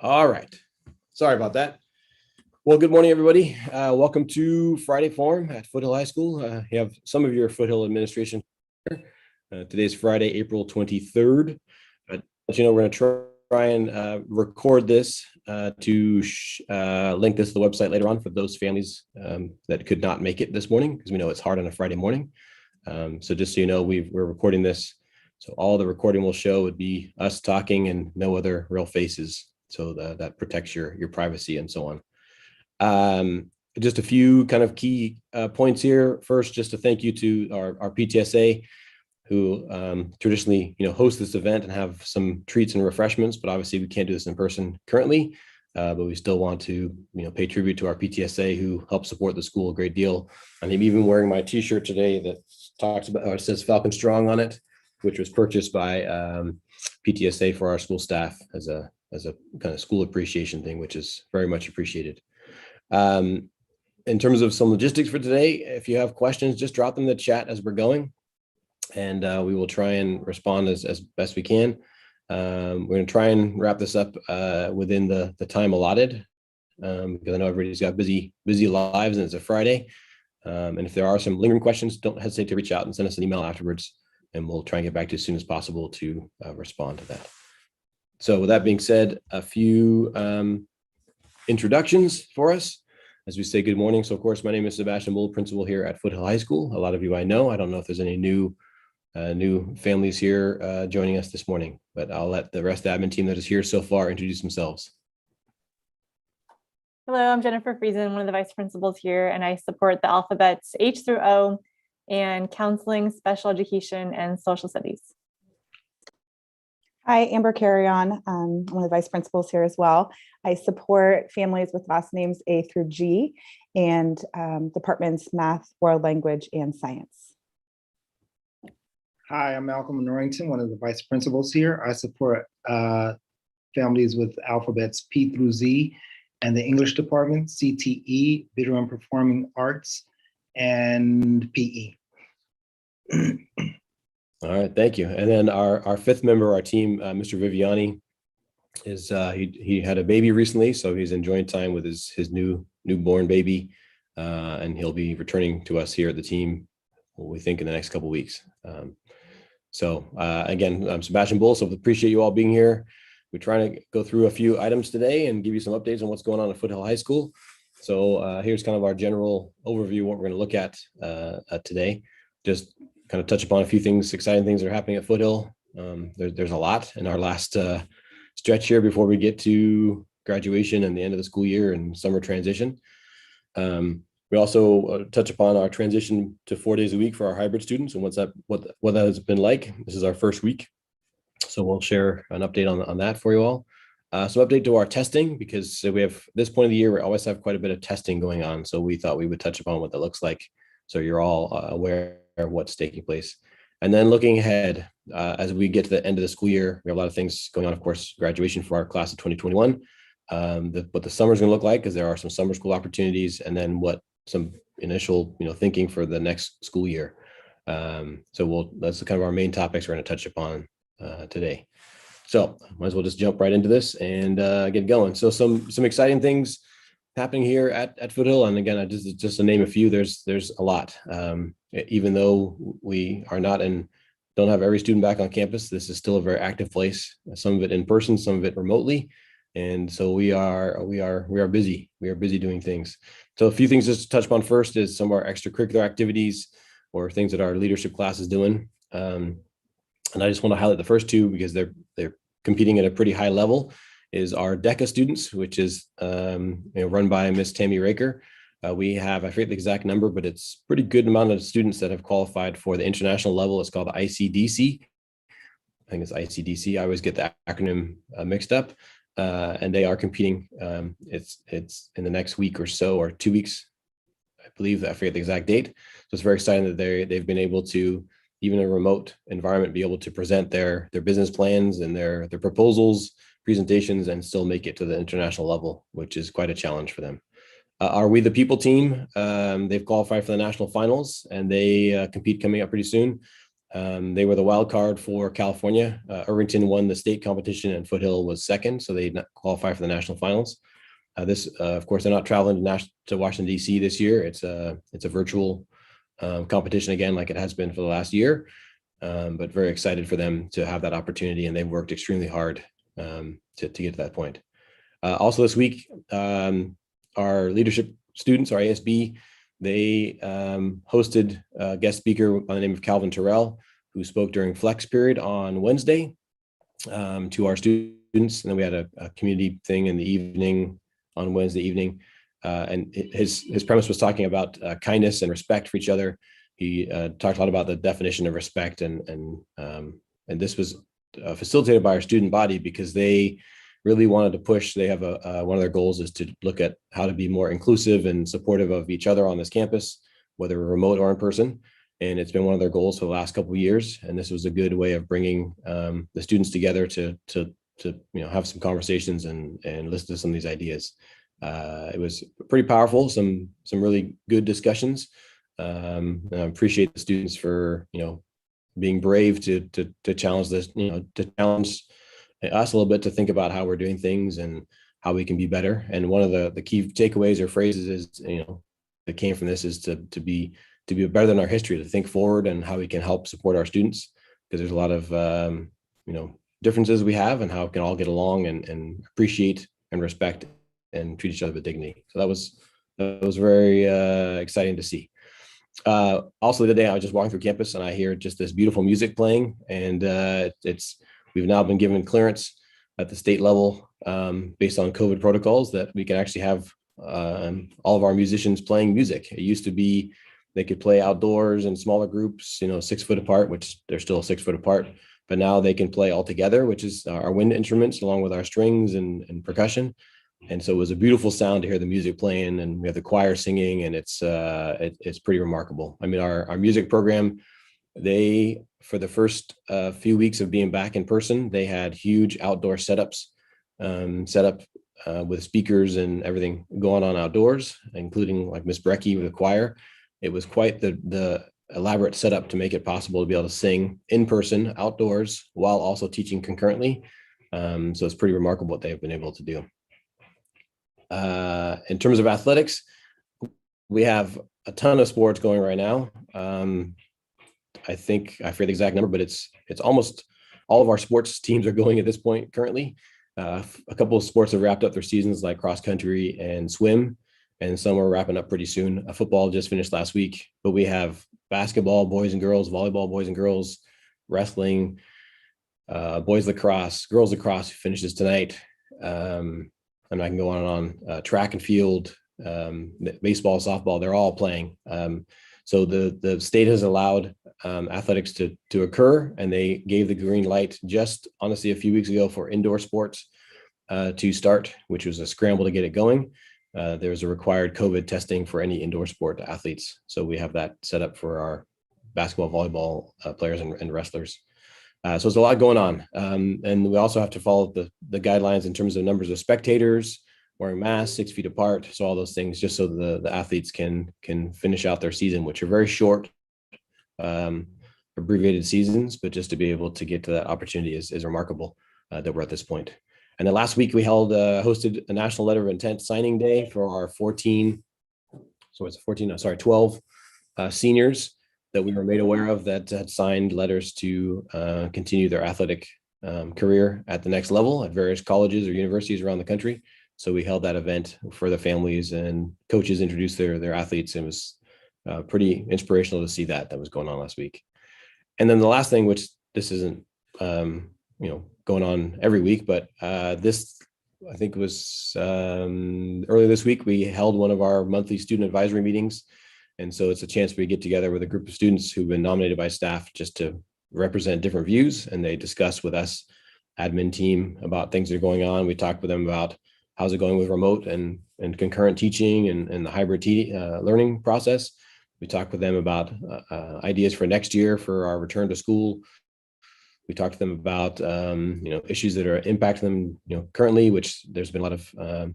All right. Sorry about that. Well, good morning, everybody. Welcome to Friday Forum at Foothill High School. You have some of your Foothill administration here. Today's Friday, April 23rd. Let you know, we're going to try and record this to link this to the website later on for those families that could not make it this morning, because we know it's hard on a Friday morning. So just so you know, we're recording this. So all the recording will show would be us talking and no other real faces. So that protects your privacy and so on. Just a few kind of key points here. First, just a thank you to our PTSA, who traditionally host this event and have some treats and refreshments, but obviously we can't do this in person currently. But we still want to pay tribute to our PTSA, who help support the school a great deal. I'm even wearing my T-shirt today that talks about, or it says Falcon Strong on it, which was purchased by PTSA for our school staff as a kind of school appreciation thing, which is very much appreciated. In terms of some logistics for today, if you have questions, just drop them in the chat as we're going, and we will try and respond as best we can. We're going to try and wrap this up within the time allotted, because I know everybody's got busy lives and it's a Friday. And if there are some lingering questions, don't hesitate to reach out and send us an email afterwards, and we'll try and get back to you as soon as possible to respond to that. So with that being said, a few introductions for us as we say good morning. So of course, my name is Sebastian Bull, principal here at Foothill High School. A lot of you I know. I don't know if there's any new families here joining us this morning, but I'll let the rest of the admin team that is here so far introduce themselves. Hello, I'm Jennifer Friesen, one of the vice principals here, and I support the alphabets H through O and counseling, special education, and social studies. Hi, Amber Carrion. I'm one of the vice principals here as well. I support families with last names A through G and departments math, world language, and science. Hi, I'm Malcolm Norrington, one of the vice principals here. I support families with alphabets P through Z and the English department, CTE, Visual and Performing Arts, and PE. All right, thank you. And then our fifth member of our team, Mr. Viviani, is he had a baby recently, so he's enjoying time with his newborn baby, and he'll be returning to us here at the team, we think, in the next couple of weeks. Again, I'm Sebastian Bull, so appreciate you all being here. We're trying to go through a few items today and give you some updates on what's going on at Foothill High School. So here's kind of our general overview of what we're going to look at today. Just kind of touch upon a few things, exciting things that are happening at Foothill. There's a lot in our last stretch here before we get to graduation and the end of the school year and summer transition. We also touch upon our transition to 4 days a week for our hybrid students and what that has been like. This is our first week, so we'll share an update on that for you all. Some update to our testing, because we have this point of the year, we always have quite a bit of testing going on. So we thought we would touch upon what that looks like, so you're all aware of what's taking place. And then looking ahead, as we get to the end of the school year, we have a lot of things going on. Of course, graduation for our class of 2021, what the summer is going to look like, because there are some summer school opportunities, and then what some initial thinking for the next school year. So that's kind of our main topics we're going to touch upon today. So might as well just jump right into this and get going. So some exciting things happening here at Foothill, and again, just to name a few, there's a lot. Even though we are don't have every student back on campus, this is still a very active place. Some of it in person, some of it remotely, and so we are busy. We are busy doing things. So a few things just to touch upon first is some of our extracurricular activities or things that our leadership class is doing. And I just want to highlight the first two because they're competing at a pretty high level. Is our DECA students, which is run by Miss Tammy Raker. We have, I forget the exact number, but it's a pretty good amount of students that have qualified for the international level. It's called the ICDC. I think it's ICDC. I always get the acronym mixed up. And they are competing. It's in the next week or so, or 2 weeks, I believe. I forget the exact date. So it's very exciting that they've been able to, even in a remote environment, be able to present their business plans and their proposals, presentations, and still make it to the international level, which is quite a challenge for them. Our We the People team, they've qualified for the national finals, and they compete coming up pretty soon. They were the wild card for California. Irvington won the state competition and Foothill was second, so they did not qualify for the national finals. Of course, they're not traveling to Washington, D.C. this year. It's a virtual competition again, like it has been for the last year, but very excited for them to have that opportunity, and they've worked extremely hard to get to that point. Also this week, our leadership students, our ASB, they hosted a guest speaker by the name of Calvin Terrell, who spoke during flex period on Wednesday to our students. And then we had a community thing in the evening on Wednesday evening. And his premise was talking about kindness and respect for each other. He talked a lot about the definition of respect, and this was facilitated by our student body because they really wanted to push. They have one of their goals is to look at how to be more inclusive and supportive of each other on this campus, whether remote or in person. And it's been one of their goals for the last couple of years. And this was a good way of bringing the students together to have some conversations and listen to some of these ideas. It was pretty powerful. Some really good discussions. And I appreciate the students for being brave to challenge this, to challenge us a little bit, to think about how we're doing things and how we can be better. And one of the key takeaways or phrases is, that came from this is to be better than our history, to think forward and how we can help support our students, because there's a lot of differences we have and how we can all get along and appreciate and respect and treat each other with dignity. So that was very exciting to see. Also the other day I was just walking through campus and I hear just this beautiful music playing, and we've now been given clearance at the state level based on COVID protocols that we can actually have all of our musicians playing music. It used to be they could play outdoors in smaller groups, 6 foot apart, which they're still 6 foot apart, but now they can play all together, which is our wind instruments along with our strings and percussion. And so it was a beautiful sound to hear the music playing, and we have the choir singing, and it's pretty remarkable. I mean, our music program, for the first few weeks of being back in person, they had huge outdoor setups set up with speakers and everything going on outdoors, including like Miss Brecky with the choir. It was quite the elaborate setup to make it possible to be able to sing in person outdoors while also teaching concurrently. So it's pretty remarkable what they've been able to do. In terms of athletics, we have a ton of sports going right now. I think I forget the exact number, but it's almost all of our sports teams are going at this point currently. A couple of sports have wrapped up their seasons, like cross country and swim, and some are wrapping up pretty soon. Football just finished last week, but we have basketball, boys and girls, volleyball, boys and girls, wrestling, boys lacrosse, girls lacrosse finishes tonight. And I can go on and on. Track and field, baseball, softball, they're all playing. So the state has allowed athletics to occur, and they gave the green light just honestly a few weeks ago for indoor sports to start, which was a scramble to get it going. There's a required COVID testing for any indoor sport athletes. So we have that set up for our basketball, volleyball players and wrestlers. So there's a lot going on. And we also have to follow the guidelines in terms of numbers of spectators, wearing masks 6 feet apart. So all those things, just so the athletes can finish out their season, which are very short, abbreviated seasons, but just to be able to get to that opportunity is remarkable that we're at this point. And then last week we hosted a National Letter of Intent signing day for our 12 seniors that we were made aware of that had signed letters to continue their athletic career at the next level at various colleges or universities around the country. So we held that event for the families, and coaches introduced their athletes. It was pretty inspirational to see that was going on last week. And then the last thing, which this isn't going on every week, but this I think was earlier this week, we held one of our monthly student advisory meetings. And so it's a chance we get together with a group of students who've been nominated by staff just to represent different views, and they discuss with us, admin team, about things that are going on. We talked with them about how's it going with remote and concurrent teaching and the hybrid learning process. We talked with them about ideas for next year for our return to school. We talked to them about issues that are impacting them currently, which there's been a lot of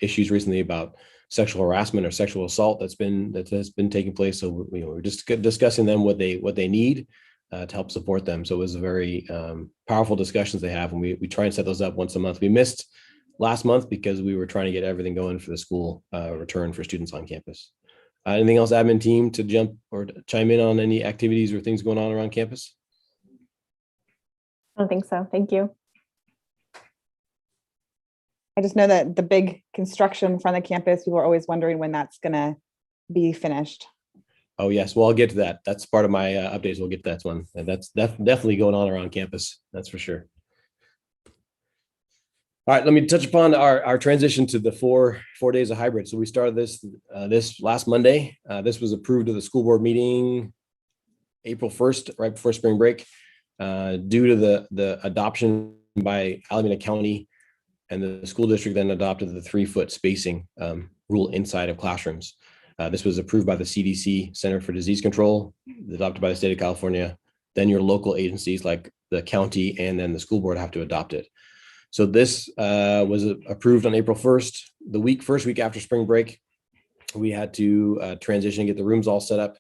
issues recently about sexual harassment or sexual assault that has been taking place. So we're just discussing them what they need to help support them. So it was a very powerful discussions they have, and we try and set those up once a month. We missed last month because we were trying to get everything going for the school return for students on campus. Anything else, admin team, to jump or chime in on any activities or things going on around campus? I don't think so. Thank you. I just know that the big construction in front of the campus, people are always wondering when that's going to be finished. Oh, yes. Well, I'll get to that. That's part of my updates. We'll get to that one. And that's definitely going on around campus. That's for sure. All right, let me touch upon our transition to the four days of hybrid. So we started this last Monday. This was approved at the school board meeting April 1st, right before spring break, due to the adoption by Alameda County, and the school district then adopted the 3-foot spacing rule inside of classrooms. This was approved by the CDC, Center for Disease Control, adopted by the state of California. Then your local agencies like the county and then the school board have to adopt it. So this was approved on April 1st. The first week after spring break, we had to transition and get the rooms all set up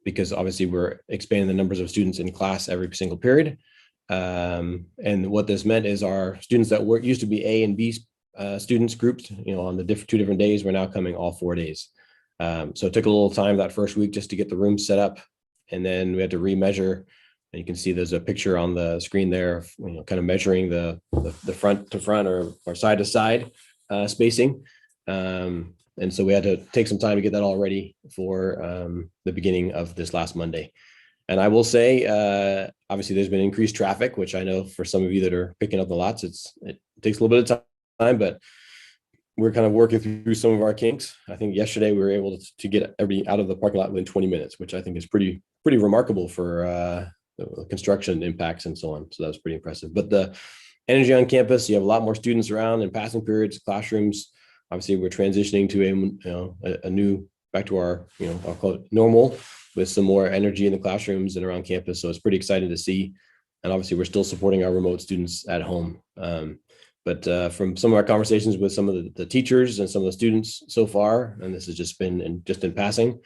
because obviously we're expanding the numbers of students in class every single period. And what this meant is our students that used to be A and B students grouped, on the two different days, we're now coming all 4 days. So it took a little time that first week just to get the room set up, and then we had to remeasure. And you can see there's a picture on the screen there of, kind of measuring the front to front or side to side spacing. And so we had to take some time to get that all ready for the beginning of this last Monday. And I will say, obviously there's been increased traffic, which I know for some of you that are picking up the lots, it takes a little bit of time, but we're kind of working through some of our kinks. I think yesterday we were able to get everybody out of the parking lot within 20 minutes, which I think is pretty remarkable for construction impacts and so on. So that was pretty impressive. But the energy on campus, you have a lot more students around in passing periods, classrooms. Obviously, we're transitioning to a new, back to our, I'll call it normal, with some more energy in the classrooms and around campus. So it's pretty exciting to see. And obviously, we're still supporting our remote students at home. But from some of our conversations with some of the teachers and some of the students so far, and this has just been in passing,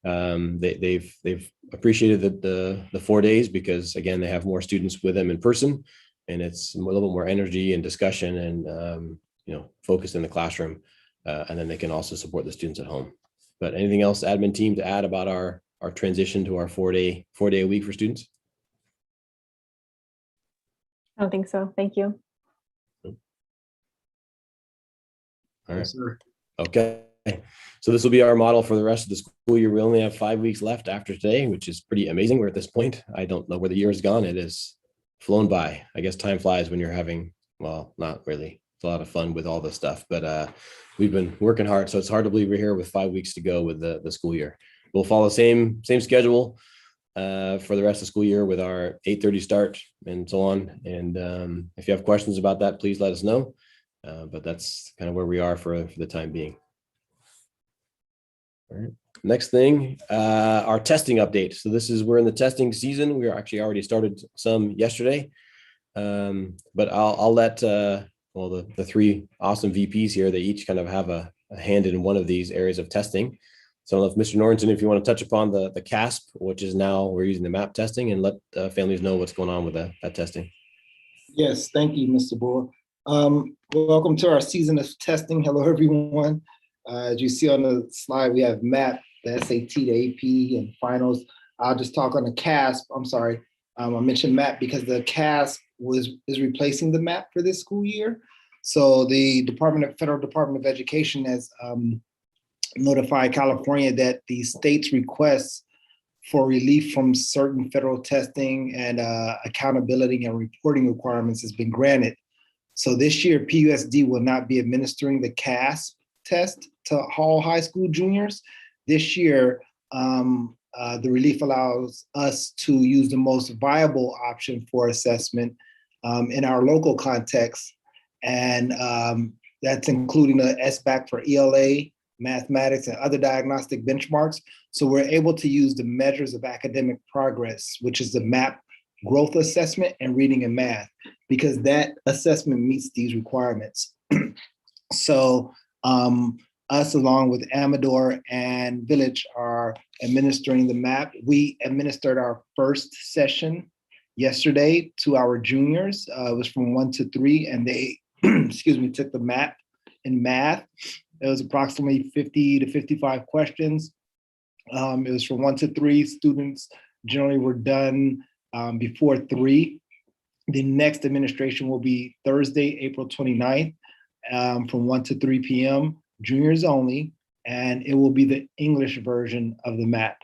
they've appreciated the 4 days because, again, they have more students with them in person, and it's a little bit more energy and discussion and focus in the classroom, and then they can also support the students at home. But anything else, admin team, to add about our transition to our 4 day a week for students? I don't think so. Thank you. All right. Yes, sir. Okay. So this will be our model for the rest of the school year. We only have 5 weeks left after today, which is pretty amazing. We're at this point. I don't know where the year has gone. It has flown by. I guess time flies when you're having, well, not really. It's a lot of fun with all this stuff, but we've been working hard. So it's hard to believe we're here with 5 weeks to go with the school year. We'll follow the same schedule for the rest of the school year with our 8:30 start and so on. And if you have questions about that, please let us know. But that's kind of where we are for the time being. All right. Next thing, our testing update. So we're in the testing season. We are actually already started some yesterday. But I'll let the 3 awesome VPs here, they each kind of have a hand in one of these areas of testing. So if Mr. Norrington, if you want to touch upon the CASP, which is now we're using the MAP testing, and let families know what's going on with that testing. Yes, thank you, Mr. Bull. Welcome to our season of testing. Hello, everyone. As you see on the slide, we have MAP, the SAT, the AP, and finals. I'll just talk on the CASP. I'm sorry. I mentioned MAP because the CASP is replacing the MAP for this school year. So the Federal Department of Education has notified California that the state's requests for relief from certain federal testing and accountability and reporting requirements has been granted. So this year, PUSD will not be administering the CASP test to all high school juniors. This year, the relief allows us to use the most viable option for assessment in our local context. And that's including the SBAC for ELA, mathematics, and other diagnostic benchmarks. So we're able to use the measures of academic progress, which is the MAP growth assessment and reading and math, because that assessment meets these requirements. So us, along with Amador and Village, are administering the map. We administered our first session yesterday to our juniors. It was from 1 to 3, and they, excuse me, took the map in math. It was approximately 50 to 55 questions. It was from 1 to 3. Students generally were done before 3. The next administration will be Thursday, April 29th, from 1 to 3 p.m., juniors only, and it will be the English version of the map.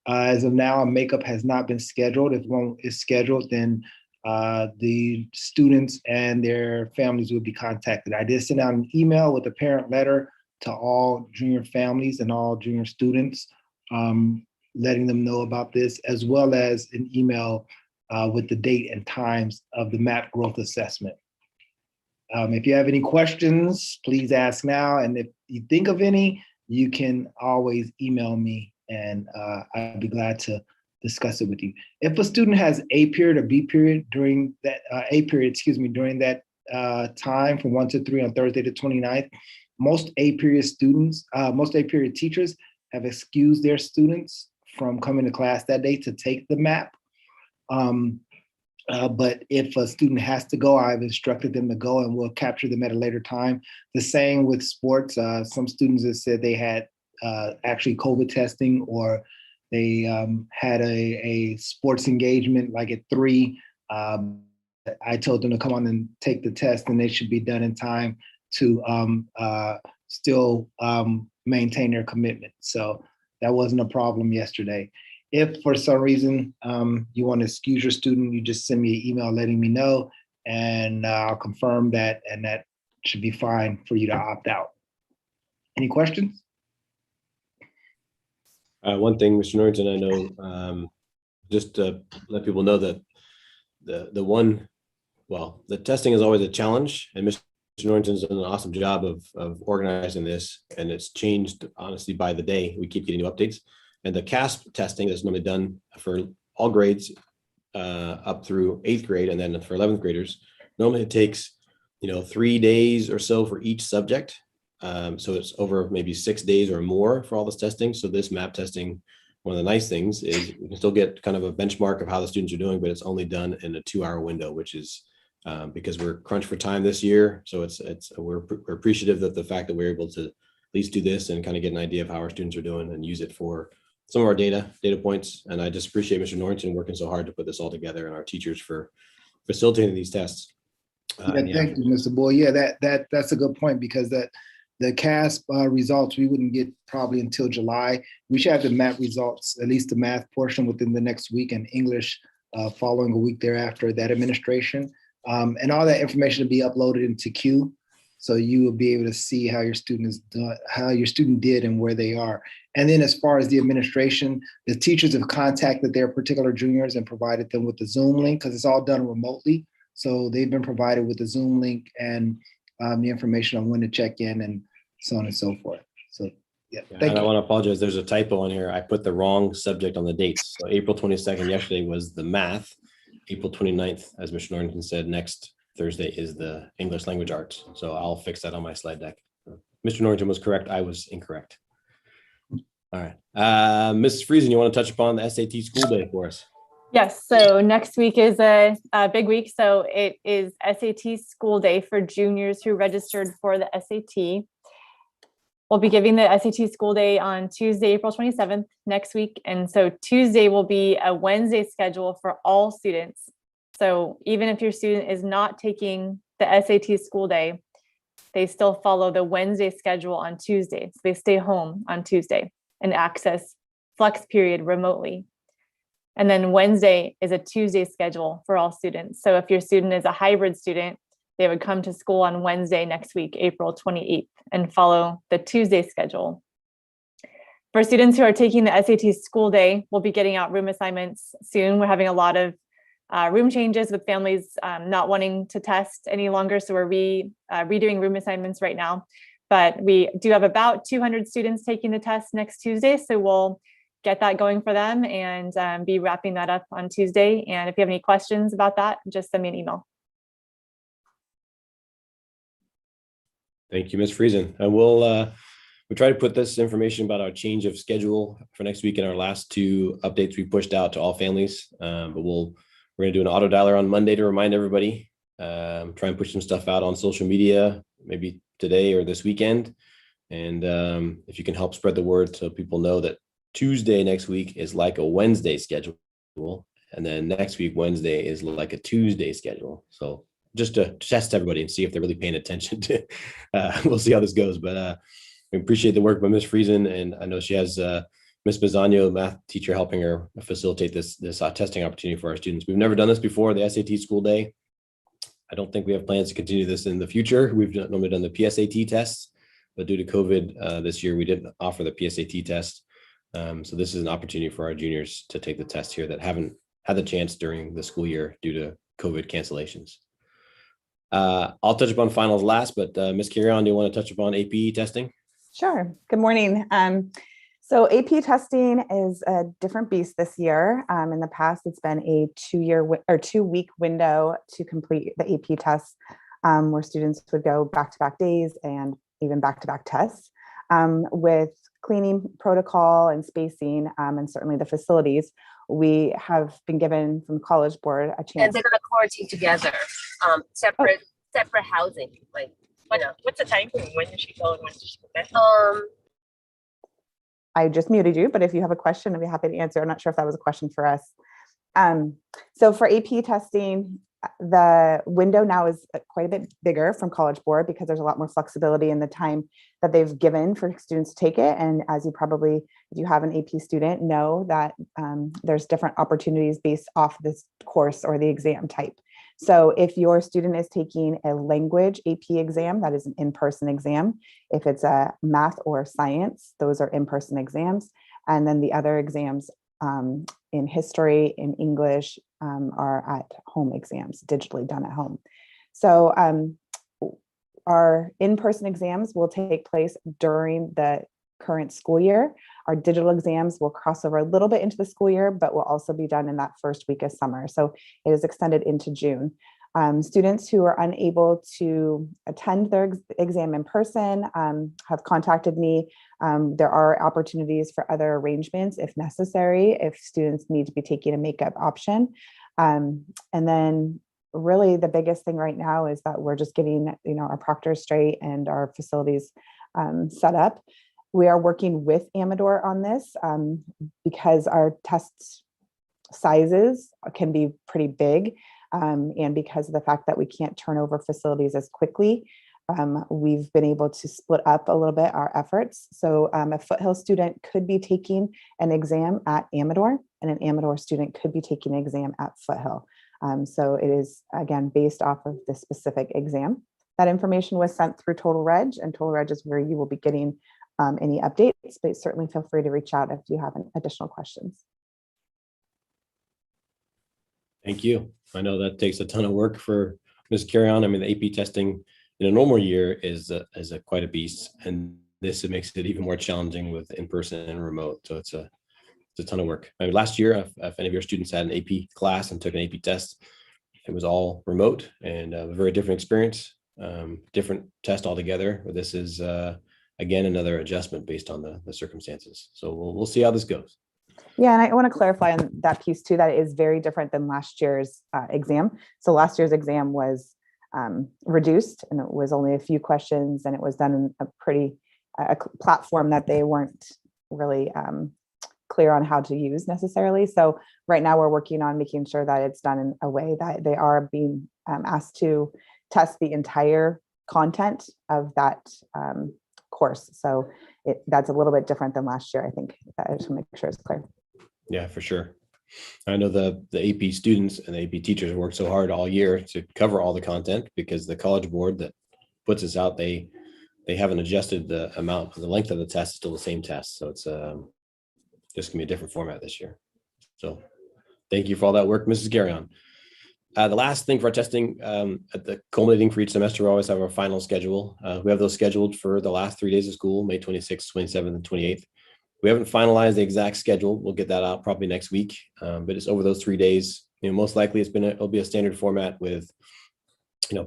As of now, a makeup has not been scheduled. If one is scheduled, then the students and their families will be contacted. I did send out an email with a parent letter to all junior families and all junior students, letting them know about this, as well as an email with the date and times of the map growth assessment. If you have any questions, please ask now. And if you think of any, you can always email me, and I'd be glad to discuss it with you. If a student has A period or B period during that, A period, excuse me, during that time from 1 to 3 on Thursday the 29th, most A period students, most A period teachers have excused their students from coming to class that day to take the map. But if a student has to go, I've instructed them to go, and we'll capture them at a later time. The same with sports. Some students have said they had actually COVID testing, or they had a sports engagement like at 3. I told them to come on and take the test, and they should be done in time to still maintain their commitment. So that wasn't a problem yesterday. If for some reason you want to excuse your student, you just send me an email letting me know, and I'll confirm that, and that should be fine for you to opt out. Any questions? One thing, Mr. Norrington, I know, just to let people know that the testing is always a challenge, and Mr. Norrington's done an awesome job of organizing this, and it's changed honestly by the day. We keep getting new updates. And the CASP testing is normally done for all grades up through 8th grade, and then for 11th graders, normally it takes 3 days or so for each subject. So it's over maybe 6 days or more for all this testing. So this map testing, one of the nice things is you can still get kind of a benchmark of how the students are doing, but it's only done in a 2-hour window, which is because we're crunched for time this year. So we're appreciative of the fact that we're able to at least do this and kind of get an idea of how our students are doing and use it for some of our data points. And I just appreciate Mr. Norrington working so hard to put this all together, and our teachers for facilitating these tests. Thank you, Mr. Boyd. Yeah, that's a good point, because the CASP results we wouldn't get probably until July. We should have the map results, at least the math portion, within the next week, and English following a week thereafter that administration. And all that information will be uploaded into Q, so you will be able to see how your student is done, how your student did, and where they are. And then as far as the administration, the teachers have contacted their particular juniors and provided them with the Zoom link, because it's all done remotely. So they've been provided with the Zoom link and the information on when to check in and so on and so forth. So yeah, thank you. I want to apologize. There's a typo on here. I put the wrong subject on the dates. So April 22nd yesterday was the math. April 29th, as Mr. Norrington said, next Thursday is the English language arts. So I'll fix that on my slide deck. Mr. Norrington was correct. I was incorrect. All right. Mrs. Friesen, you want to touch upon the SAT school day for us? Yes, so next week is a big week. So it is SAT school day for juniors who registered for the SAT. We'll be giving the SAT school day on Tuesday, April 27th next week. And so Tuesday will be a Wednesday schedule for all students. So even if your student is not taking the SAT school day, they still follow the Wednesday schedule on Tuesday. So they stay home on Tuesday and access flex period remotely. And then Wednesday is a Tuesday schedule for all students. So if your student is a hybrid student, they would come to school on Wednesday next week, April 28th, and follow the Tuesday schedule. For students who are taking the SAT school day, we'll be getting out room assignments soon. We're having a lot of room changes with families not wanting to test any longer. So we're redoing room assignments right now. But we do have about 200 students taking the test next Tuesday. So we'll get that going for them and be wrapping that up on Tuesday. And if you have any questions about that, just send me an email. Thank you, Ms. Friesen. And we'll we try to put this information about our change of schedule for next week in our last two updates we pushed out to all families. But we're going to do an auto dialer on Monday to remind everybody. Try and push some stuff out on social media, maybe today or this weekend. And if you can help spread the word so people know that Tuesday next week is like a Wednesday schedule. And then next week, Wednesday is like a Tuesday schedule. So just to test everybody and see if they're really paying attention to, we'll see how this goes. But we appreciate the work by Ms. Friesen. And I know she has Ms. Bizzano, math teacher, helping her facilitate this testing opportunity for our students. We've never done this before, the SAT school day. I don't think we have plans to continue this in the future. We've normally done the PSAT tests, but due to COVID this year, we didn't offer the PSAT test. So this is an opportunity for our juniors to take the test here that haven't had the chance during the school year due to COVID cancellations. I'll touch upon finals last, but Ms. Carrion, do you want to touch upon AP testing? Sure. Good morning. So AP testing is a different beast this year. In the past, it's been a 2-week window to complete the AP tests, where students would go back-to-back days and even back-to-back tests. With cleaning protocol and spacing, and certainly the facilities, we have been given from College Board a chance. And they're gonna quarantine together, separate housing. Like, What's the time frame? When did she go and when did she come back? I just muted you, but if you have a question, I'd be happy to answer. I'm not sure if that was a question for us. So for AP testing, the window now is quite a bit bigger from College Board because there's a lot more flexibility in the time that they've given for students to take it. And as you probably, if you have an AP student, know that there's different opportunities based off this course or the exam type. So if your student is taking a language AP exam, that is an in-person exam. If it's a math or science, those are in-person exams. And then the other exams in history, in English, are at home exams, digitally done at home. So our in-person exams will take place during the current school year. Our digital exams will cross over a little bit into the school year, but will also be done in that first week of summer. So it is extended into June. Students who are unable to attend their exam in person have contacted me. There are opportunities for other arrangements if necessary, if students need to be taking a makeup option. And then really the biggest thing right now is that we're just getting our proctors straight and our facilities set up. We are working with Amador on this because our test sizes can be pretty big. And because of the fact that we can't turn over facilities as quickly, we've been able to split up a little bit our efforts. So a Foothill student could be taking an exam at Amador, and an Amador student could be taking an exam at Foothill. So it is, again, based off of the specific exam. That information was sent through Total Reg, and Total Reg is where you will be getting any updates, but certainly feel free to reach out if you have any additional questions. Thank you. I know that takes a ton of work for Ms. Carrion. I mean, the AP testing in a normal year is quite a beast, and this makes it even more challenging with in-person and remote. So it's a ton of work. I mean, last year, if any of your students had an AP class and took an AP test, it was all remote and a very different experience, different test altogether. This is again another adjustment based on the circumstances. So we'll see how this goes. Yeah, and I want to clarify on that piece too, that it is very different than last year's exam. So last year's exam was reduced, and it was only a few questions, and it was done in a platform that they weren't really clear on how to use necessarily. So right now we're working on making sure that it's done in a way that they are being asked to test the entire content of that course. So that's a little bit different than last year. I think I just want to make sure it's clear. Yeah, for sure. I know the AP students and the AP teachers work so hard all year to cover all the content because the College Board that puts us out, they haven't adjusted the length of the test is still the same test. So it's just gonna be a different format this year. So thank you for all that work, Mrs. Carrion. The last thing for our testing, at the culminating for each semester, we always have our final schedule. We have those scheduled for the last 3 days of school, May 26th, 27th, and 28th. We haven't finalized the exact schedule. We'll get that out probably next week, but it's over those 3 days. Most likely it'll be a standard format with,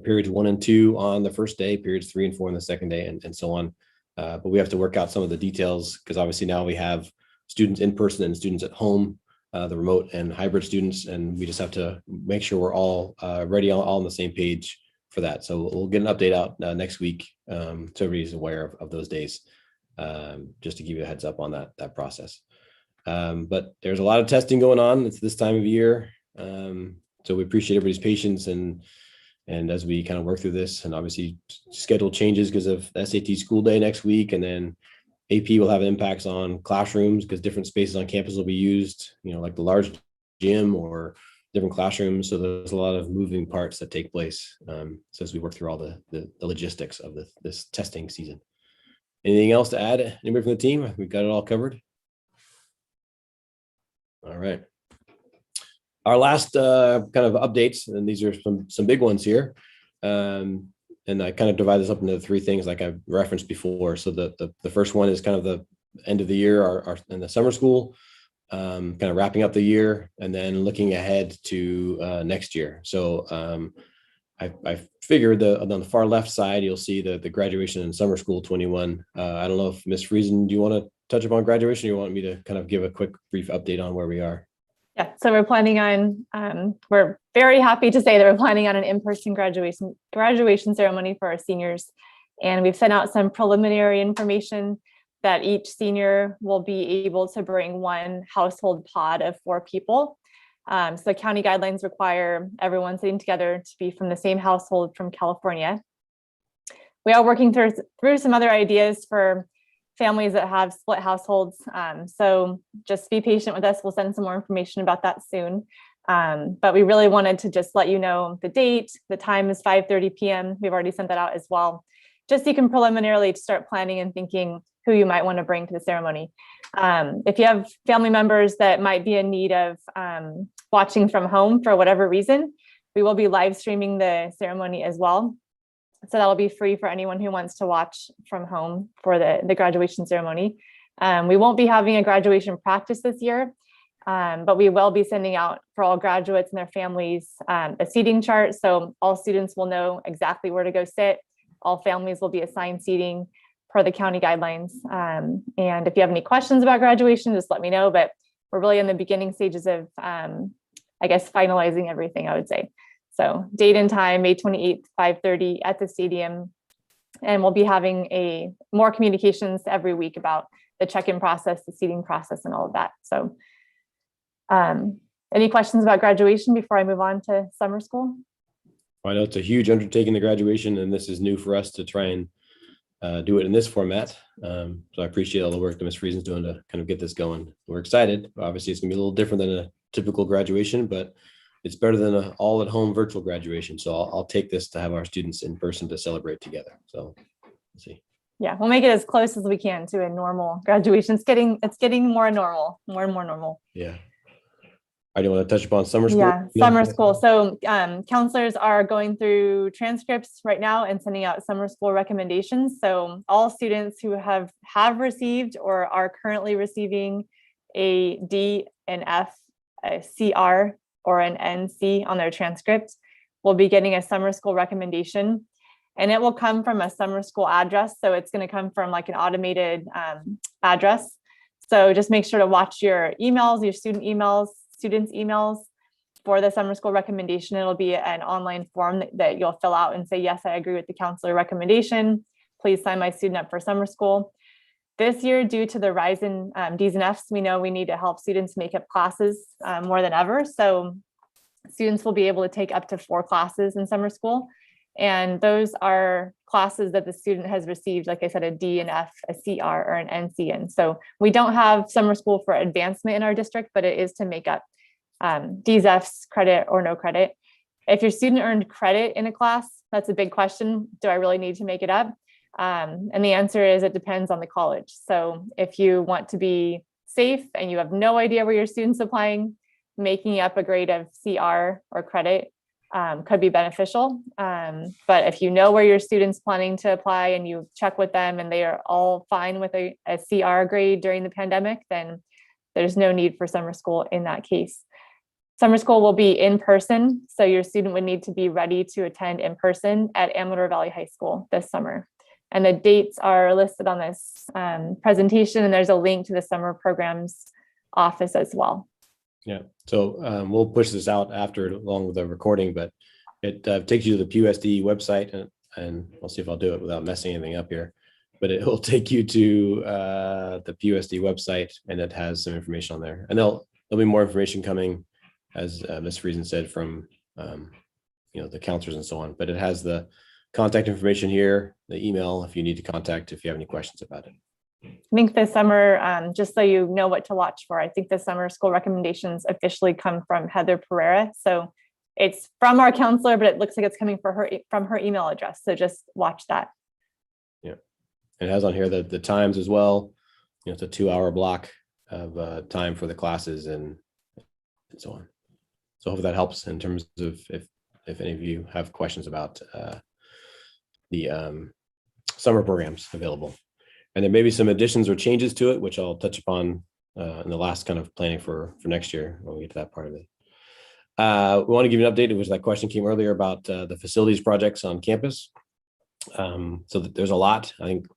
periods 1 and 2 on the first day, periods 3 and 4 on the second day, and so on. But we have to work out some of the details because obviously now we have students in person and students at home, the remote and hybrid students, and we just have to make sure we're all ready, all on the same page for that. So we'll get an update out next week, so everybody's aware of those days, just to give you a heads up on that process. But there's a lot of testing going on. It's this time of year, so we appreciate everybody's patience and as we kind of work through this, and obviously schedule changes because of SAT school day next week, and then AP will have impacts on classrooms because different spaces on campus will be used, like the large gym or different classrooms. So there's a lot of moving parts that take place. So as we work through all the logistics of this testing season. Anything else to add? Anybody from the team? We've got it all covered. All right. Our last kind of updates, and these are some big ones here. And I kind of divide this up into three things like I've referenced before. So the first one is kind of the end of the year, our in the summer school, kind of wrapping up the year and then looking ahead to next year. So I figured on the far left side, you'll see the graduation in summer school 21. I don't know if Ms. Friesen, do you want to touch upon graduation or you want me to kind of give a quick brief update on where we are? Yeah, so we're planning on, we're very happy to say that we're planning on an in-person graduation ceremony for our seniors. And we've sent out some preliminary information that each senior will be able to bring one household pod of 4 people. So county guidelines require everyone sitting together to be from the same household from California. We are working through some other ideas for families that have split households. So just be patient with us. We'll send some more information about that soon. But we really wanted to just let you know the date. The time is 5:30 p.m. We've already sent that out as well. Just so you can preliminarily start planning and thinking who you might want to bring to the ceremony. If you have family members that might be in need of watching from home for whatever reason, we will be live streaming the ceremony as well. So that'll be free for anyone who wants to watch from home for the graduation ceremony. We won't be having a graduation practice this year, but we will be sending out for all graduates and their families a seating chart. So all students will know exactly where to go sit. All families will be assigned seating per the county guidelines. And if you have any questions about graduation, just let me know. But we're really in the beginning stages of, I guess, finalizing everything, I would say. So date and time, May 28th, 5:30 at the stadium. And we'll be having more communications every week about the check-in process, the seating process, and all of that. So any questions about graduation before I move on to summer school? I know it's a huge undertaking, the graduation, and this is new for us to try and do it in this format. So I appreciate all the work that Ms. Friesen's doing to kind of get this going. We're excited. Obviously, it's gonna be a little different than a typical graduation, but it's better than an all-at-home virtual graduation. So I'll take this to have our students in person to celebrate together. So let's see. Yeah, we'll make it as close as we can to a normal graduation. It's getting more normal, more and more normal. Yeah. I do want to touch upon summer school. Yeah, summer school. So counselors are going through transcripts right now and sending out summer school recommendations. So all students who have received or are currently receiving a D and F, a CR, or an NC on their transcript will be getting a summer school recommendation, and it will come from a summer school address. So it's going to come from like an automated address. So just make sure to watch your emails, your students' emails for the summer school recommendation. It'll be an online form that you'll fill out and say, yes, I agree with the counselor recommendation. Please sign my student up for summer school. This year, due to the rise in Ds and Fs, we know we need to help students make up classes more than ever. So students will be able to take up to 4 classes in summer school. And those are classes that the student has received, like I said, a D and F, a CR, or an NC in. So we don't have summer school for advancement in our district, but it is to make up Ds, Fs, credit or no credit. If your student earned credit in a class, that's a big question. Do I really need to make it up? And the answer is it depends on the college. So if you want to be safe and you have no idea where your student's applying, making up a grade of CR or credit could be beneficial. But if you know where your student's planning to apply and you check with them and they are all fine with a CR grade during the pandemic, then there's no need for summer school in that case. Summer school will be in person, so your student would need to be ready to attend in person at Amador Valley High School this summer. And the dates are listed on this presentation, and there's a link to the summer programs office as well. Yeah, so we'll push this out after along with the recording, but it takes you to the PUSD website, and I'll see if I'll do it without messing anything up here. But it will take you to the PUSD website, and it has some information on there. And there'll be more information coming, as Ms. Friesen said, from the counselors and so on. But it has the contact information here, the email if you need to contact if you have any questions about it. I think this summer, just so you know what to watch for, I think the summer school recommendations officially come from Heather Pereira. So it's from our counselor, but it looks like it's coming from her email address. So just watch that. Yeah, and it has on here the times as well. It's a 2-hour block of time for the classes and so on. So hopefully that helps in terms of if any of you have questions about the summer programs available. And there may be some additions or changes to it, which I'll touch upon in the last kind of planning for next year when we get to that part of it. We want to give you an update. It was that question came earlier about the facilities projects on campus. So there's a lot. I think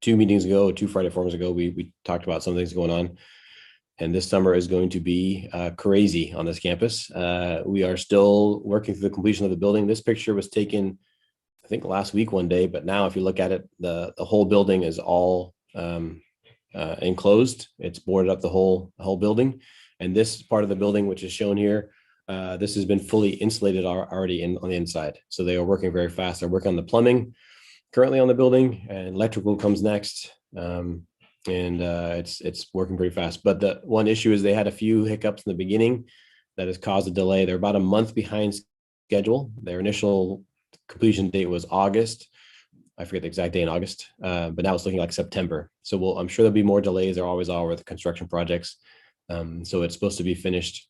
2 meetings ago, 2 Friday forums ago, we talked about some things going on. And this summer is going to be crazy on this campus. We are still working through the completion of the building. This picture was taken, I think, last week one day, but now if you look at it, the whole building is all enclosed. It's boarded up the whole building. And this part of the building, which is shown here, this has been fully insulated already on the inside. So they are working very fast. They're working on the plumbing currently on the building, and electrical comes next. It's working pretty fast. But the one issue is they had a few hiccups in the beginning that has caused a delay. They're about a month behind schedule. Their initial completion date was August. I forget the exact day in August, but now it's looking like September. So I'm sure there'll be more delays. There always are with construction projects. So it's supposed to be finished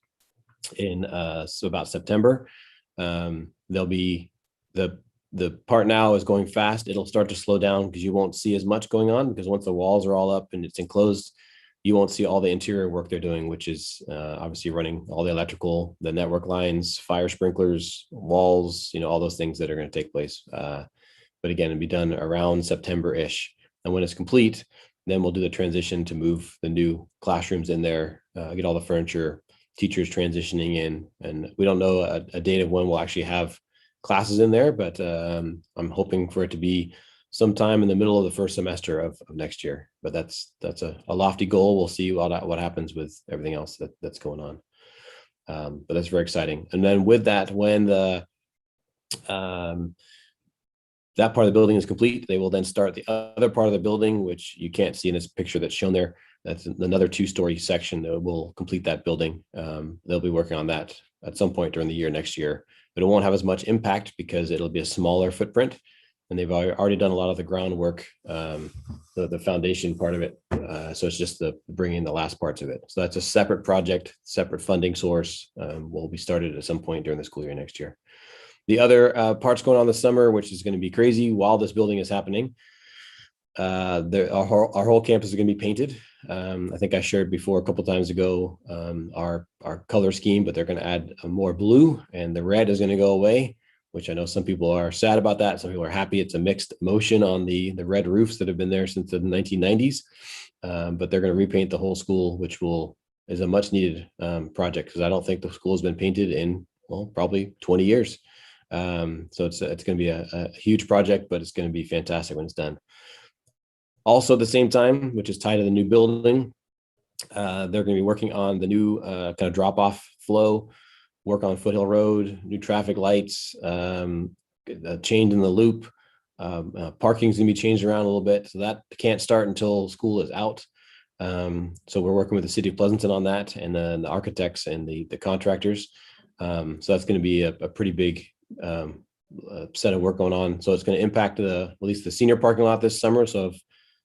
in so about September. There'll be the part now is going fast. It'll start to slow down because you won't see as much going on, because once the walls are all up and it's enclosed, you won't see all the interior work they're doing, which is obviously running all the electrical, the network lines, fire sprinklers, walls, all those things that are going to take place. But again, it'll be done around September-ish. And when it's complete, then we'll do the transition to move the new classrooms in there, get all the furniture, teachers transitioning in. And we don't know a date of when we'll actually have classes in there, but I'm hoping for it to be sometime in the middle of the first semester of next year. But that's a lofty goal. We'll see what happens with everything else that's going on. But that's very exciting. And then with that, when the that part of the building is complete, they will then start the other part of the building, which you can't see in this picture that's shown there. That's another 2-story section that will complete that building. They'll be working on that at some point during the year next year, but it won't have as much impact because it'll be a smaller footprint. And they've already done a lot of the groundwork, the foundation part of it. So it's just the bringing the last parts of it. So that's a separate project, separate funding source. Will be started at some point during the school year next year. The other parts going on this summer, which is going to be crazy while this building is happening, our whole campus is going to be painted. I think I shared before a couple of times ago our color scheme, but they're going to add more blue, and the red is going to go away, which I know some people are sad about that. Some people are happy. It's a mixed emotion on the red roofs that have been there since the 1990s, but they're going to repaint the whole school, which is a much needed project, because I don't think the school has been painted in, probably 20 years. So it's going to be a huge project, but it's going to be fantastic when it's done. Also at the same time, which is tied to the new building, they're going to be working on the new kind of drop-off flow, work on Foothill Road, new traffic lights, change in the loop. Parking is going to be changed around a little bit, so that can't start until school is out. So we're working with the city of Pleasanton on that, and then the architects and the contractors. So that's going to be a pretty big set of work going on. So it's going to impact at least the senior parking lot this summer. So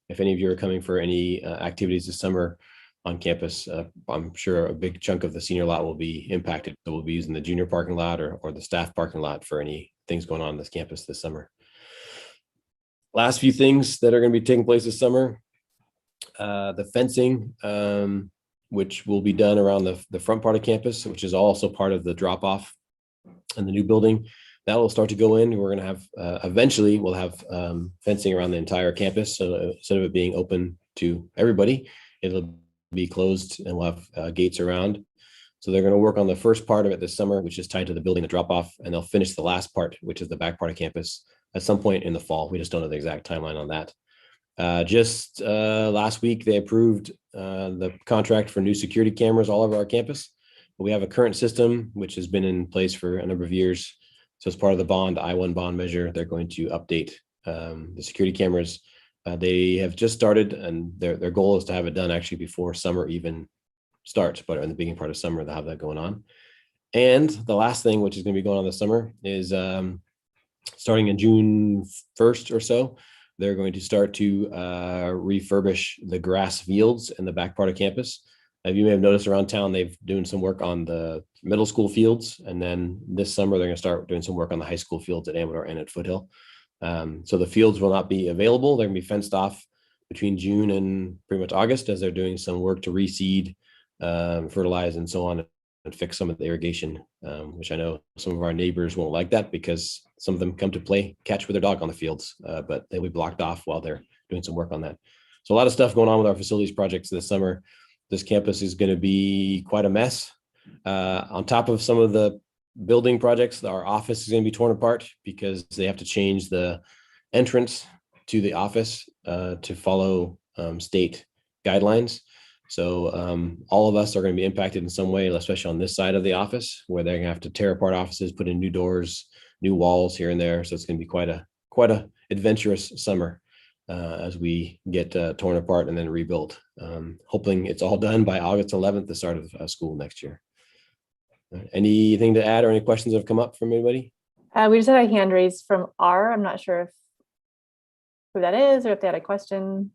if any of you are coming for any activities this summer on campus, I'm sure a big chunk of the senior lot will be impacted. So we'll be using the junior parking lot or the staff parking lot for any things going on this campus this summer. Last few things that are going to be taking place this summer, the fencing, which will be done around the front part of campus, which is also part of the drop-off in the new building. that will start to go in. We're going to have, eventually we'll have fencing around the entire campus. So instead of it being open to everybody, it'll be closed and we'll have gates around. So they're going to work on the first part of it this summer, which is tied to the building, the drop off, and they'll finish the last part, which is the back part of campus at some point in the fall. We just don't know the exact timeline on that. Just last week, they approved the contract for new security cameras all over our campus. We have a current system, which has been in place for a number of years. So as part of the bond, I-1 bond measure, they're going to update the security cameras. They have just started, and their goal is to have it done actually before summer even starts, but in the beginning part of summer, they'll have that going on. And the last thing, which is going to be going on this summer, is starting in June 1st or so, they're going to start to refurbish the grass fields in the back part of campus. You may have noticed around town, they've doing some work on the middle school fields. And then this summer, they're going to start doing some work on the high school fields at Amador and at Foothill. So the fields will not be available. They're going to be fenced off between June and pretty much August as they're doing some work to reseed, fertilize, and so on, and fix some of the irrigation, which I know some of our neighbors won't like that because some of them come to play catch with their dog on the fields, but they'll be blocked off while they're doing some work on that. So a lot of stuff going on with our facilities projects this summer. This campus is going to be quite a mess. On top of some of the building projects, our office is going to be torn apart because they have to change the entrance to the office to follow state guidelines. So all of us are going to be impacted in some way, especially on this side of the office, where they're going to have to tear apart offices, put in new doors, new walls here and there. So it's going to be quite a adventurous summer as we get torn apart and then rebuilt. Hoping it's all done by August 11th, the start of school next year. Anything to add or any questions have come up from anybody? We just had a hand raised from R. I'm not sure who that is or if they had a question.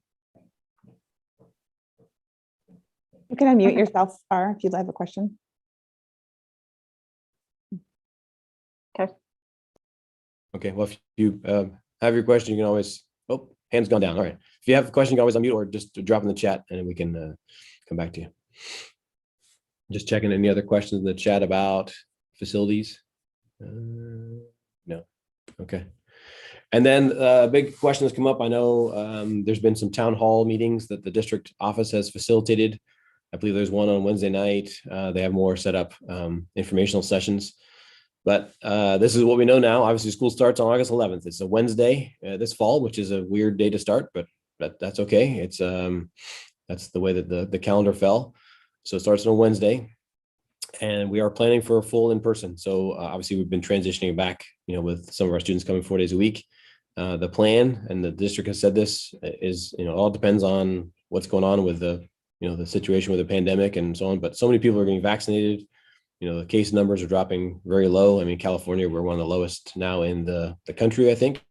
You can unmute Okay. yourself, R, if you'd have a question. Okay, well, if you have your question, you can always, oh, hand's gone down. All right. If you have a question, you can always unmute or just drop in the chat and we can come back to you. Just checking any other questions in the chat about facilities. No. Okay. And then a big question has come up. I know there's been some town hall meetings that the district office has facilitated. I believe there's one on Wednesday night. They have more set up informational sessions. But this is what we know now. Obviously, school starts on August 11th. It's a Wednesday this fall, which is a weird day to start, but that's okay. It's that's the way that the calendar fell. So it starts on a Wednesday, and we are planning for a full in person. So obviously, we've been transitioning back, with some of our students coming 4 days a week. The plan, and the district has said this, is it all depends on what's going on with the the situation with the pandemic and so on. But so many people are getting vaccinated. The case numbers are dropping very low. I mean, California, we're one of the lowest now in the country, I think.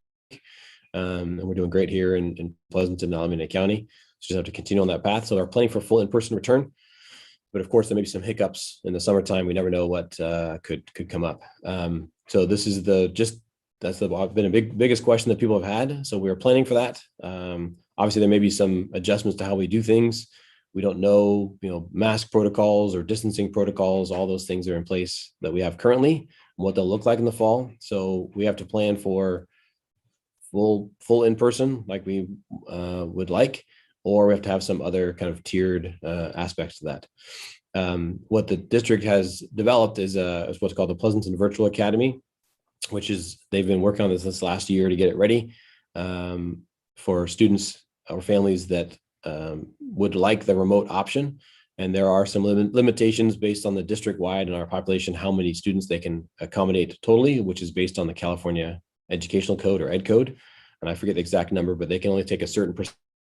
And we're doing great here in Pleasanton, Alameda County. So just have to continue on that path. So they're planning for full in-person return. But of course, there may be some hiccups in the summertime. We never know what could come up. So this is that's been a biggest question that people have had. So we're planning for that. Obviously, there may be some adjustments to how we do things. We don't know, mask protocols or distancing protocols, all those things are in place that we have currently and what they'll look like in the fall. So we have to plan for full in person like we would like, or we have to have some other kind of tiered aspects to that. What the district has developed is what's called the Pleasanton Virtual Academy, which is they've been working on this last year to get it ready for students or families that would like the remote option. And there are some limitations based on the district wide and our population, how many students they can accommodate totally, which is based on the California Educational Code or Ed Code. And I forget the exact number, but they can only take a certain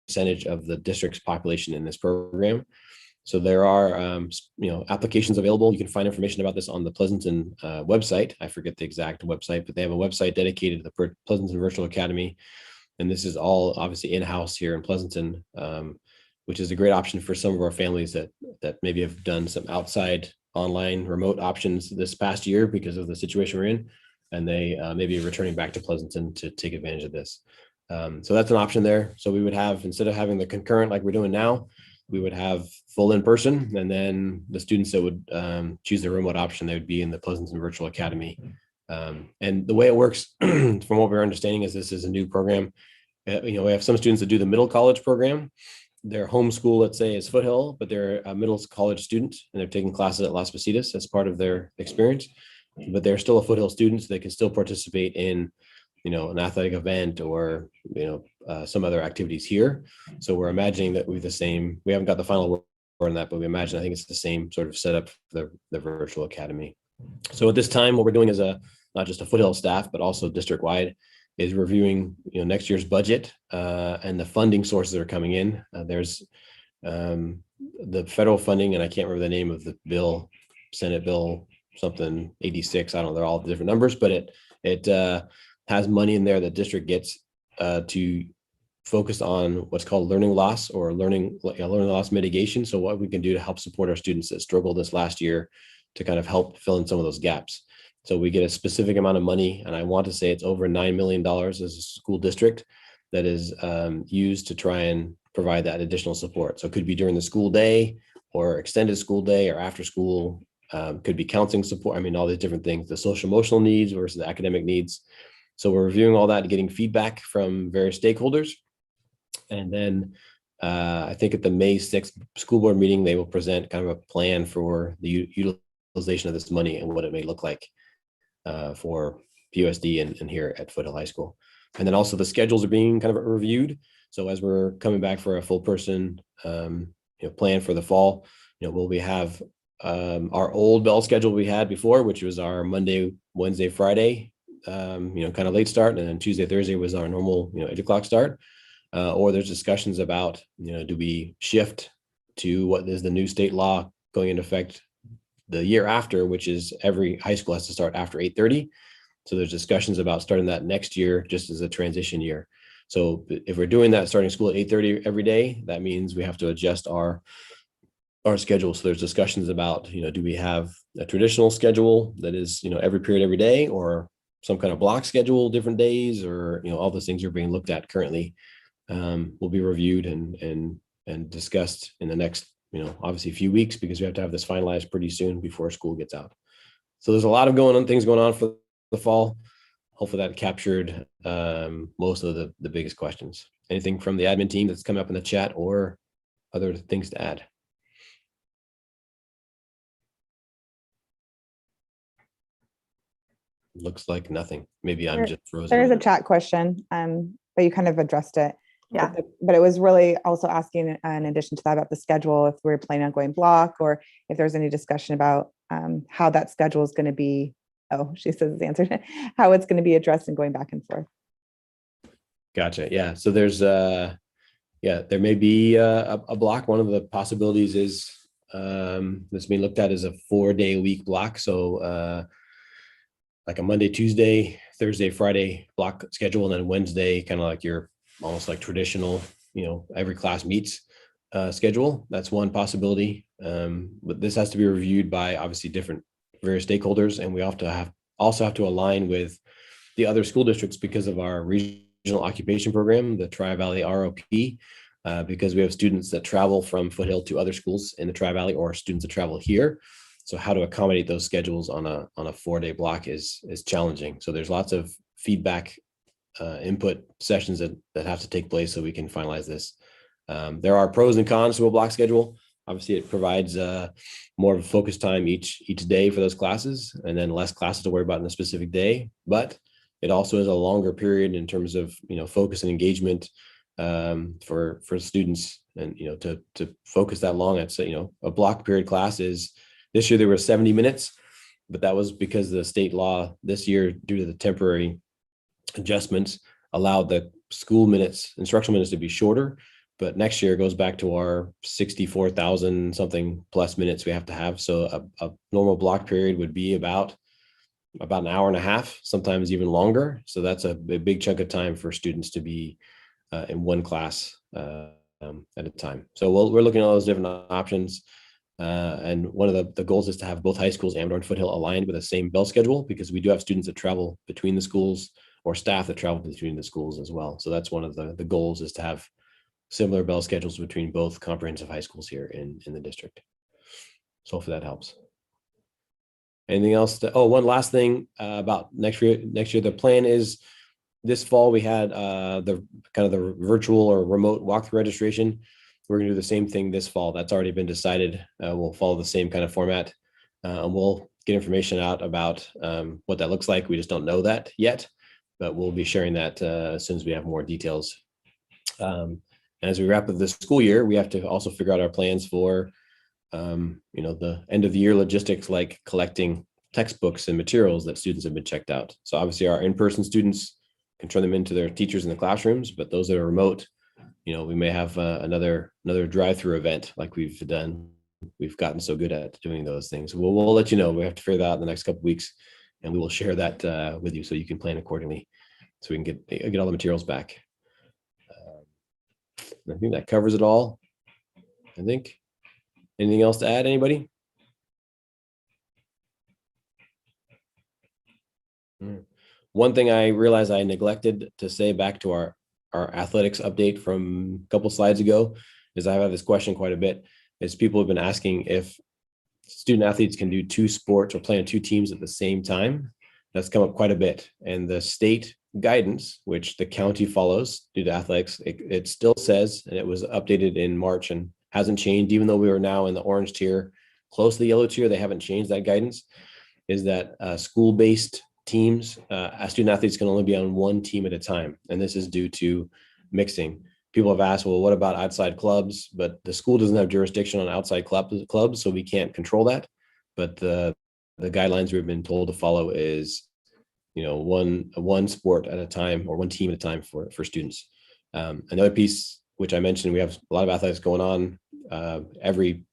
percentage of the district's population in this program. So there are, applications available. You can find information about this on the Pleasanton website. I forget the exact website, but they have a website dedicated to the Pleasanton Virtual Academy. And this is all obviously in-house here in Pleasanton, which is a great option for some of our families that maybe have done some outside online remote options this past year because of the situation we're in. And they may be returning back to Pleasanton to take advantage of this. So that's an option there. So we would have, instead of having the concurrent like we're doing now, we would have full in person. And then the students that would choose the remote option, they would be in the Pleasanton Virtual Academy And the way it works, from what we're understanding, is this is a new program. We have some students that do the middle college program. Their home school, let's say, is Foothill, but they're a middle college student and they're taking classes at Las Positas as part of their experience. But they're still a Foothill student, so they can still participate in, an athletic event or, some other activities here. So we're imagining that we haven't got the final word on that, but we imagine, I think it's the same sort of setup for the virtual academy. So at this time, what we're doing is not just a Foothill staff, but also district-wide, is reviewing, next year's budget and the funding sources that are coming in. There's the federal funding, and I can't remember the name of the bill, Senate Bill something 86. I don't know, they're all different numbers, but it has money in there that district gets to focus on what's called learning loss or learning loss mitigation. So what we can do to help support our students that struggled this last year to kind of help fill in some of those gaps. So we get a specific amount of money, and I want to say it's over $9 million as a school district that is used to try and provide that additional support. So it could be during the school day or extended school day or after school, could be counseling support. I mean, all these different things, the social emotional needs versus the academic needs. So we're reviewing all that and getting feedback from various stakeholders. And then I think at the May 6th school board meeting, they will present kind of a plan for the utilization of this money and what it may look like for PUSD and here at Foothill High School. And then also the schedules are being kind of reviewed. So as we're coming back for a full person plan for the fall, will we have our old bell schedule we had before, which was our Monday, Wednesday, Friday, kind of late start, and then Tuesday, Thursday was our normal 8 o'clock start. Or there's discussions about, do we shift to what is the new state law going into effect the year after, which is every high school has to start after 8:30. So there's discussions about starting that next year just as a transition year. So if we're doing that, starting school at 8:30 every day, that means we have to adjust our schedule. So there's discussions about, do we have a traditional schedule that is, every period, every day, or some kind of block schedule, different days, or, all those things are being looked at currently. Will be reviewed and discussed in the next, obviously a few weeks, because we have to have this finalized pretty soon before school gets out. So there's a lot of things going on for the fall. Hopefully that captured most of the biggest questions. Anything from the admin team that's come up in the chat or other things to add? Looks like nothing. Maybe I'm just frozen. There's a chat question, but you kind of addressed it. Yeah. But it was really also asking, in addition to that, about the schedule, if we're planning on going block, or if there's any discussion about how that schedule is going to be. Oh, she says it's answered. How it's going to be addressed and going back and forth. Gotcha. Yeah. So there's there may be a block. One of the possibilities is that's being looked at as a 4-day-a-week block. So like a Monday, Tuesday, Thursday, Friday block schedule, and then Wednesday, kind of like your almost like traditional, every class meets schedule. That's one possibility. But this has to be reviewed by obviously various stakeholders, and we also have to align with the other school districts because of our regional occupation program, the Tri-Valley ROP, because we have students that travel from Foothill to other schools in the Tri-Valley, or students that travel here. So how to accommodate those schedules on a 4-day block is challenging. So there's lots of feedback input sessions that have to take place so we can finalize this. There are pros and cons to a block schedule. Obviously, it provides more of a focus time each day for those classes, and then less classes to worry about in a specific day. But it also is a longer period in terms of focus and engagement for students, and to focus that long. It's a block period class is, this year there were 70 minutes, but that was because the state law this year, due to the temporary adjustments, allowed the school minutes, instructional minutes, to be shorter. But next year it goes back to our 64,000 something plus minutes we have to have. So a normal block period would be about an hour and a half, sometimes even longer. So that's a big chunk of time for students to be in one class at a time. So we're looking at all those different options. And one of the goals is to have both high schools, Amador and Foothill, aligned with the same bell schedule, because we do have students that travel between the schools, or staff that travel between the schools as well. So that's one of the goals, is to have similar bell schedules between both comprehensive high schools here in the district. So hopefully that helps. Anything else? One last thing about next year. Next year, the plan is this fall we had the kind of the virtual or remote walkthrough registration. We're going to do the same thing this fall. That's already been decided. We'll follow the same kind of format. And we'll get information out about what that looks like. We just don't know that yet, but we'll be sharing that as soon as we have more details. And as we wrap up the school year, we have to also figure out our plans for the end of the year logistics, like collecting textbooks and materials that students have been checked out. So obviously our in-person students can turn them into their teachers in the classrooms, but those that are remote, we may have another drive-through event like we've done. We've gotten so good at doing those things. We'll let you know. We have to figure that out in the next couple of weeks, and we will share that with you so you can plan accordingly, so we can get all the materials back. I think that covers it all. I think. Anything else to add, anybody? One thing I realized I neglected to say back to our athletics update from a couple slides ago is I've had this question quite a bit, is people have been asking if student athletes can do two sports or play on two teams at the same time. That's come up quite a bit. And the state guidance, which the county follows due to athletics, it still says, and it was updated in March and hasn't changed, even though we are now in the orange tier, close to the yellow tier, they haven't changed that guidance, is that school-based teams, student athletes can only be on one team at a time. And this is due to mixing. People have asked, well, what about outside clubs? But the school doesn't have jurisdiction on outside clubs, so we can't control that. But the guidelines we've been told to follow is, one sport at a time or one team at a time for students. Another piece, which I mentioned, we have a lot of athletics going on. Every,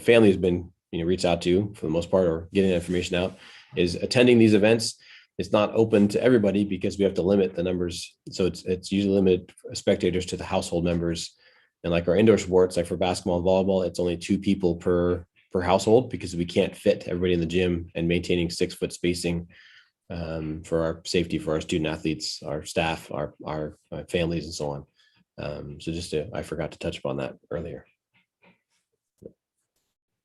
family has been, reached out to for the most part, or getting that information out, is attending these events. It's not open to everybody because we have to limit the numbers. So it's usually limited spectators to the household members. And like our indoor sports, like for basketball and volleyball, it's only 2 people per household because we can't fit everybody in the gym, and maintaining 6-foot spacing for our safety for our student athletes, our staff, our families, and so on. So I forgot to touch upon that earlier.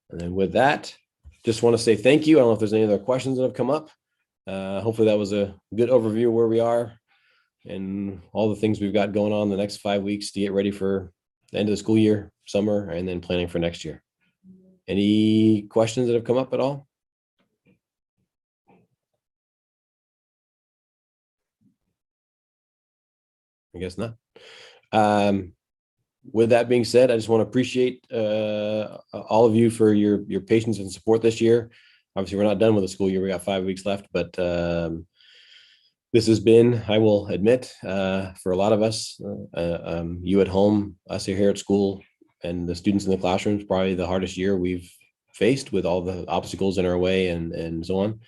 And then with that, just want to say thank you. I don't know if there's any other questions that have come up. Hopefully that was a good overview of where we are and all the things we've got going on the next 5 weeks to get ready for the end of the school year, summer, and then planning for next year. Any questions that have come up at all? I guess not. With that being said, I just want to appreciate all of you for your patience and support this year. Obviously, we're not done with the school year. We got 5 weeks left, but this has been, I will admit, for a lot of us, you at home, us here at school, and the students in the classrooms, probably the hardest year we've faced, with all the obstacles in our way and so on.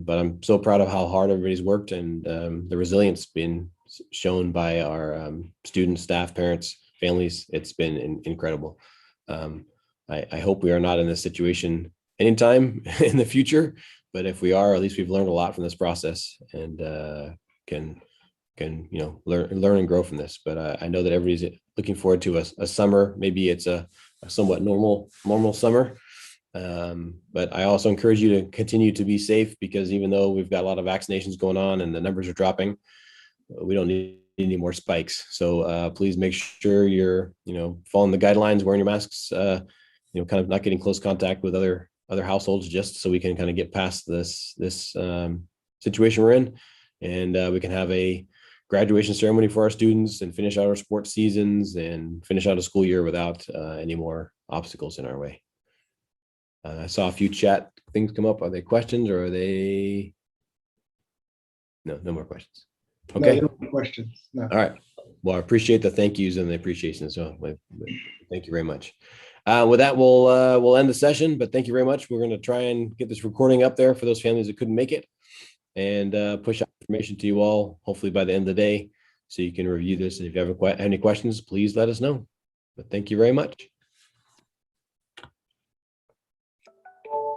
But I'm so proud of how hard everybody's worked, and the resilience being shown by our students, staff, parents, families. It's been incredible. I hope we are not in this situation anytime in the future, but if we are, at least we've learned a lot from this process, and can learn and grow from this. But I know that everybody's looking forward to a summer. Maybe it's a somewhat normal summer. But I also encourage you to continue to be safe, because even though we've got a lot of vaccinations going on and the numbers are dropping, we don't need any more spikes. So please make sure you're, following the guidelines, wearing your masks, kind of not getting close contact with other households, just so we can kind of get past this situation we're in, and we can have a graduation ceremony for our students and finish out our sports seasons and finish out a school year without any more obstacles in our way. I saw a few chat things come up. Are they questions, or are they? No more questions. Okay. No questions. No. All right. Well, I appreciate the thank yous and the appreciation. So thank you very much. With that, we'll end the session, but thank you very much. We're going to try and get this recording up there for those families that couldn't make it, and push out information to you all, hopefully by the end of the day, so you can review this. And if you have any questions, please let us know. But thank you very much.